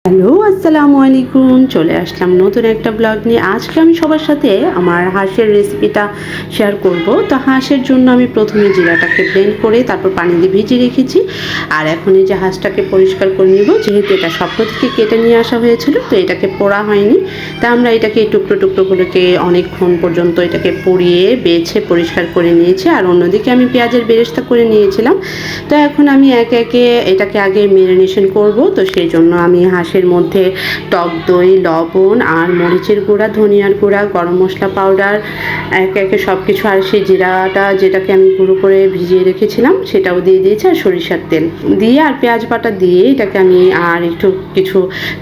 Hello, আসসালামু আলাইকুম। চলে আসলাম নতুন একটা ব্লগ নিয়ে। আজকে আমি সবার সাথে আমার হাঁসের রেসিপিটা শেয়ার করব। তো হাঁসের জন্য আমি প্রথমে জিরাটাকে ব্লেন্ড করে তারপর পানি দিয়ে ভিজিয়ে রেখেছি। আর এখন এই যে হাঁসটাকে পরিষ্কার করে নিব, যেহেতু এটা স্বপ্ন থেকে কেটে নিয়ে আসা হয়েছিল, তো এটাকে পোড়া হয়নি। তা আমরা এটাকে টুকরো টুকরোগুলোকে অনেকক্ষণ পর্যন্ত এটাকে পুড়িয়ে বেছে পরিষ্কার করে নিয়েছি। আর অন্যদিকে আমি পেঁয়াজের বেরেস্তা করে নিয়েছিলাম। তো এখন আমি একে একে এটাকে আগে ম্যারিনেশন করব। তো সেই জন্য আমি হাঁসের মধ্যে টক দই, লবণ আর মরিচের গুঁড়া, ধনিয়ার গুঁড়া, গরম মশলা পাউডার একে একে সব কিছু, আর সেই জিরাটা যেটাকে আমি গুঁড়ো করে ভিজিয়ে রেখেছিলাম সেটাও দিয়ে দিয়েছি, আর সরিষার তেল দিয়ে আর পেঁয়াজ বাটা দিয়ে এটাকে আমি আর একটু কিছু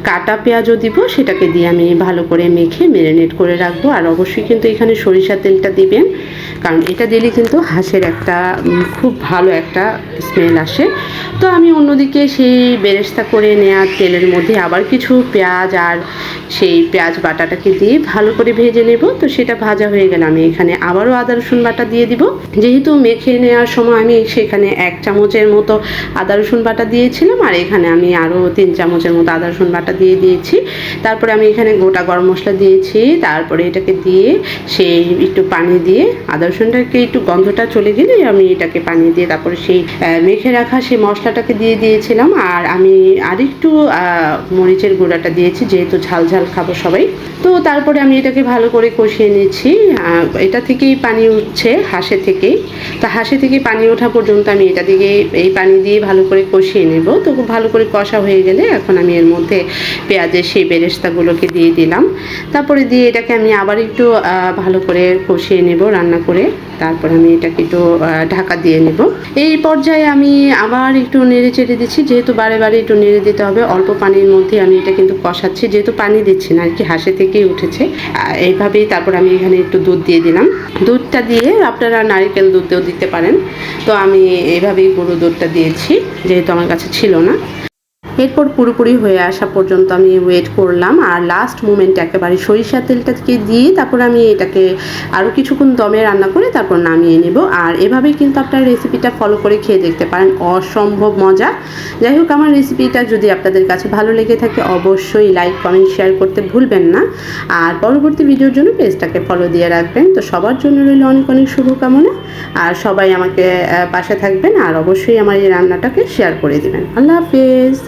কাটা পেঁয়াজও দিব, সেটাকে দিয়ে আমি ভালো করে মেখে ম্যারিনেট করে রাখবো। আর অবশ্যই কিন্তু এখানে সরিষার তেলটা দিবেন, কারণ এটা দিলে কিন্তু হাঁসের একটা খুব ভালো একটা স্মেল আসে। তো আমি অন্যদিকে সেই বেরেস্তা করে নেওয়া তেলের মধ্যে আবার কিছু পেঁয়াজ আর সেই পেঁয়াজ বাটাটাকে দিয়ে ভালো করে ভেজে নেব। তো সেটা ভাজা হয়ে গেলে আমি এখানে আবারও আদা রসুন বাটা দিয়ে দিব। যেহেতু মেখে নেওয়ার সময় আমি সেখানে 1 চামচের মতো আদা রসুন বাটা দিয়েছিলাম, আর এখানে আমি আরও 3 চামচের মতো আদা রসুন বাটা দিয়ে দিয়েছি। তারপরে আমি এখানে গোটা গরম মশলা দিয়েছি। তারপরে এটাকে দিয়ে সেই একটু পানি দিয়ে আদা রসুনটাকে একটু গন্ধটা চলে গেলে আমি এটাকে পানি দিয়ে তারপরে সেই মেখে রাখা সেই মশলাটাকে দিয়ে দিয়েছিলাম। আর আমি আরেকটু মরিচের গুঁড়াটা দিয়েছি, যেহেতু ঝাল ঝাল খাবো সবাই। তো তারপরে আমি এটাকে ভালো করে কষিয়ে নিচ্ছি। এটা থেকেই পানি উঠছে, হাঁসে থেকেই। তো হাঁসে থেকে পানি ওঠা পর্যন্ত আমি এটা দিকে এই পানি দিয়ে ভালো করে কষিয়ে নেব। তো খুব ভালো করে কষা হয়ে গেলে এখন আমি এর মধ্যে পেঁয়াজের সেই বেরেস্তাগুলোকে দিয়ে দিলাম। তারপরে দিয়ে এটাকে আমি আবার একটু ভালো করে কষিয়ে নেব রান্না করে। তারপর আমি এটাকে একটু ঢাকা দিয়ে নেব। এই পর্যায়ে আমি আবার একটু নেড়ে চেড়ে দিচ্ছি, যেহেতু বারে বারে একটু নেড়ে দিতে হবে। অল্প পানির মধ্যে আমি এটা কিন্তু কষাচ্ছি, যেহেতু পানি দিচ্ছি না আর কি, হাঁসে থেকেই উঠেছে এইভাবেই। তারপর আমি এখানে একটু দুধ দিয়ে দিলাম। দুধটা দিয়ে আপনারা নারকেল দুধও দিতে পারেন। তো আমি এইভাবেই গরুর দুধটা দিয়েছি, যেহেতু আমার কাছে ছিল না। এরপর পুরোপুরি হয়ে আসা পর্যন্ত আমি ওয়েট করলাম, আর লাস্ট মোমেন্টে একেবারে সরিষার তেলটাকে দিয়ে তারপর আমি এটাকে আরও কিছুক্ষণ দমে রান্না করে তারপর নামিয়ে নেব। আর এভাবেই কিন্তু আপনার রেসিপিটা ফলো করে খেয়ে দেখতে পারেন, অসম্ভব মজা। যাই হোক, আমার রেসিপিটা যদি আপনাদের কাছে ভালো লেগে থাকে অবশ্যই লাইক, কমেন্ট, শেয়ার করতে ভুলবেন না। আর পরবর্তী ভিডিওর জন্য পেজটাকে ফলো দিয়ে রাখবেন। তো সবার জন্য রইল অনেক অনেক শুভকামনা। আর সবাই আমাকে পাশে থাকবেন, আর অবশ্যই আমার এই রান্নাটাকে শেয়ার করে দেবেন। আল্লাহ হাফেজ।